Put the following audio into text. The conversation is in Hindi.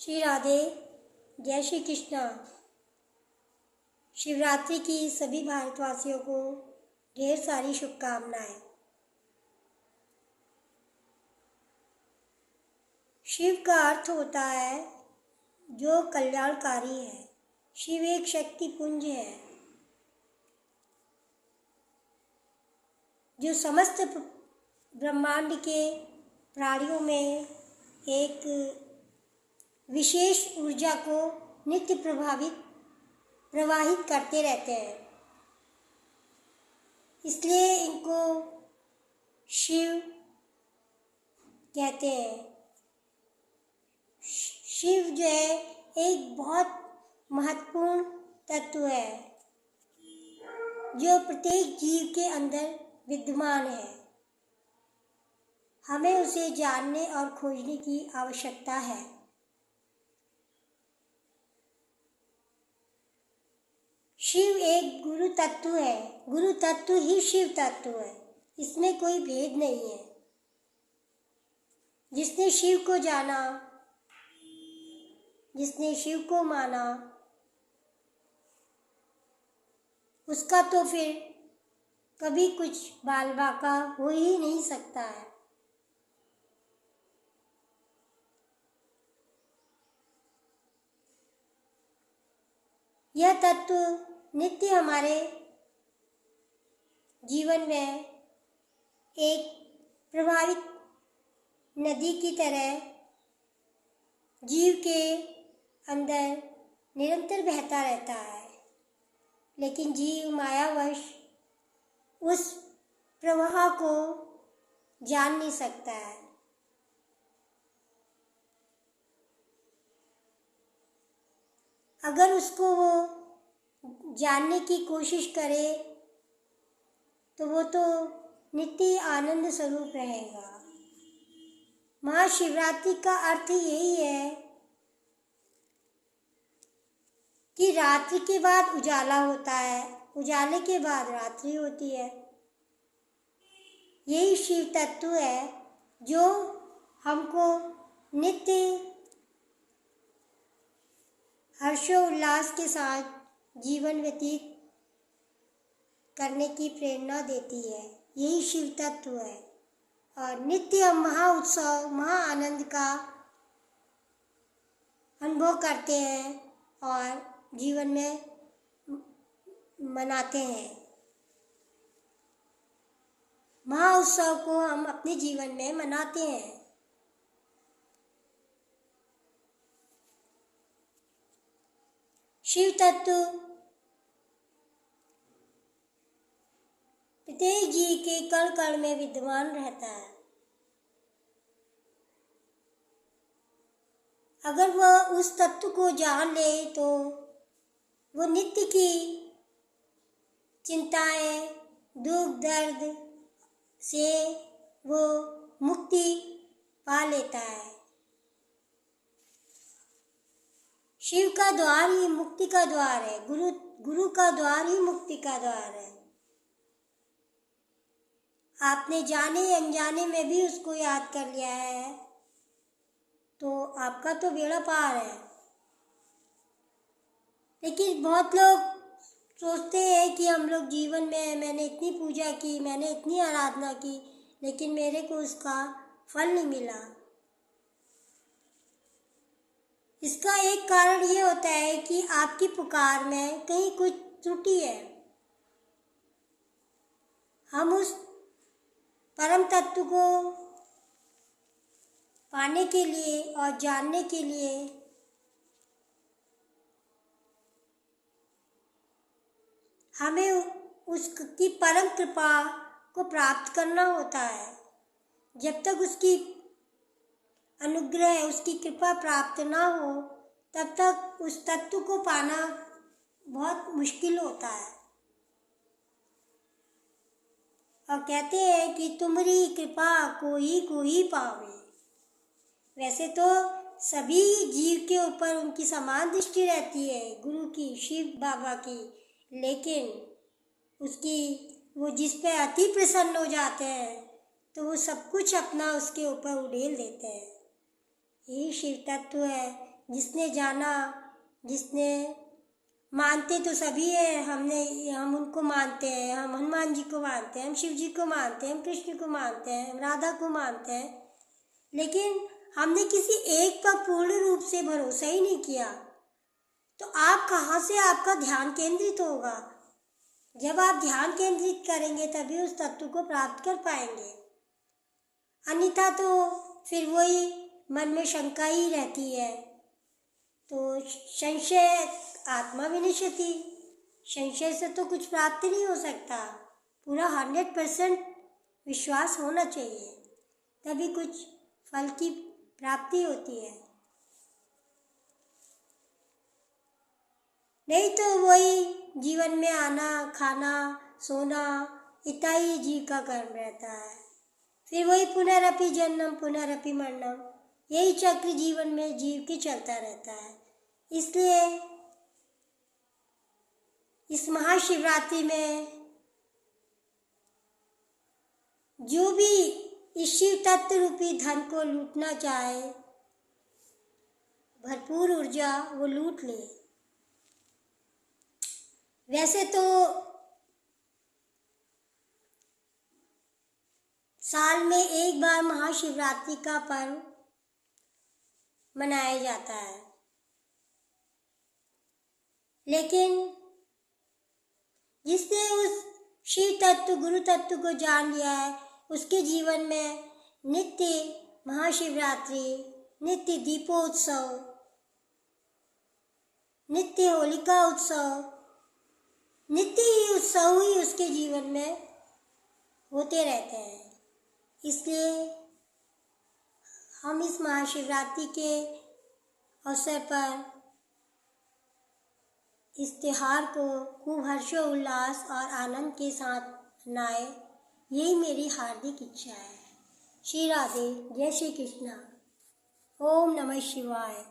श्री राधे। जय श्री कृष्णा। शिवरात्रि की सभी भारतवासियों को ढेर सारी शुभकामनाएं। शिव का अर्थ होता है जो कल्याणकारी है। शिव एक शक्ति पुंज है जो समस्त ब्रह्मांड के प्राणियों में एक विशेष ऊर्जा को नित्य प्रवाहित करते रहते हैं। इसलिए इनको शिव कहते हैं। शिव जो है एक बहुत महत्वपूर्ण तत्व है जो प्रत्येक जीव के अंदर विद्यमान है। हमें उसे जानने और खोजने की आवश्यकता है। शिव एक गुरु तत्व है। गुरु तत्व ही शिव तत्व है। इसमें कोई भेद नहीं है। जिसने शिव को जाना, जिसने शिव को माना, उसका तो फिर कभी कुछ बाल बाका हो ही नहीं सकता है। यह तत्व नित्य हमारे जीवन में एक प्रवाहित नदी की तरह जीव के अंदर निरंतर बहता रहता है, लेकिन जीव मायावश उस प्रवाह को जान नहीं सकता है। अगर उसको वो जानने की कोशिश करे तो वो तो नित्य आनंद स्वरूप रहेगा। महाशिवरात्रि का अर्थ यही है कि रात्रि के बाद उजाला होता है, उजाले के बाद रात्रि होती है। यही शिव तत्व है जो हमको नित्य हर्षोल्लास के साथ जीवन व्यतीत करने की प्रेरणा देती है। यही शिव तत्व है और नित्य महा उत्सव, महा आनंद का अनुभव करते हैं और जीवन में मनाते हैं। महा उत्सव को हम अपने जीवन में मनाते हैं। शिव तत्व प्रत्येक जीव के कण कण में विद्यमान रहता है। अगर वह उस तत्व को जान ले तो वो नित्य की चिंताएं, दुख दर्द से वो मुक्ति पा लेता है। शिव का द्वार ही मुक्ति का द्वार है। गुरु का द्वार ही मुक्ति का द्वार है। आपने जाने अनजाने में भी उसको याद कर लिया है तो आपका तो बेड़ा पार है। लेकिन बहुत लोग सोचते हैं कि हम लोग जीवन में मैंने इतनी पूजा की, मैंने इतनी आराधना की, लेकिन मेरे को उसका फल नहीं मिला। इसका एक कारण ये होता है कि आपकी पुकार में कहीं कुछ त्रुटि है। हम उस परम तत्व को पाने के लिए और जानने के लिए हमें उसकी परम कृपा को प्राप्त करना होता है। जब तक उसकी अनुग्रह, उसकी कृपा प्राप्त ना हो तब तक उस तत्व को पाना बहुत मुश्किल होता है। और कहते हैं कि तुम्हारी कृपा कोई पावे। वैसे तो सभी जीव के ऊपर उनकी समान दृष्टि रहती है, गुरु की, शिव बाबा की, लेकिन वो जिस पे अति प्रसन्न हो जाते हैं तो वो सब कुछ अपना उसके ऊपर उड़ेल देते हैं। यही शिव तत्व है जिसने जाना, जिसने मानते तो सभी है, हम उनको मानते हैं, हम हनुमान जी को मानते हैं, हम शिव जी को मानते हैं, हम कृष्ण को मानते हैं, हम राधा को मानते हैं, लेकिन हमने किसी एक पर पूर्ण रूप से भरोसा ही नहीं किया, तो आप कहाँ से आपका ध्यान केंद्रित होगा? जब आप ध्यान केंद्रित करेंगे तभी उस तत्व को प्राप्त कर पाएंगे, अन्यथा तो फिर वही मन में शंका ही रहती है। तो संशय आत्मा विनश्यति, संशय से तो कुछ प्राप्त नहीं हो सकता, पूरा 100% विश्वास होना चाहिए, तभी कुछ फल की प्राप्ति होती है, नहीं तो वही जीवन में आना, खाना, सोना, इतना ही जीव का कर्म रहता है। फिर वही पुनरपि जन्म पुनरपि मरणम, यही चक्र जीवन में जीव के चलता रहता है। इसलिए इस महाशिवरात्रि में जो भी इस शिव तत्व रूपी धन को लूटना चाहे, भरपूर ऊर्जा वो लूट ले। वैसे तो साल में एक बार महाशिवरात्रि का पर्व मनाया जाता है, लेकिन जिसने उस शिव तत्व, गुरु तत्व को जान लिया है, उसके जीवन में नित्य महाशिवरात्रि, नित्य दीपोत्सव, नित्य होलिका उत्सव, नित्य ही उत्सव ही उसके जीवन में होते रहते हैं। इसलिए हम इस महाशिवरात्रि के अवसर पर इस त्योहार को खूब हर्षोल्लास और आनंद के साथ मनाएं, यही मेरी हार्दिक इच्छा है। श्री राधे, जय श्री कृष्णा, ओम नमः शिवाय।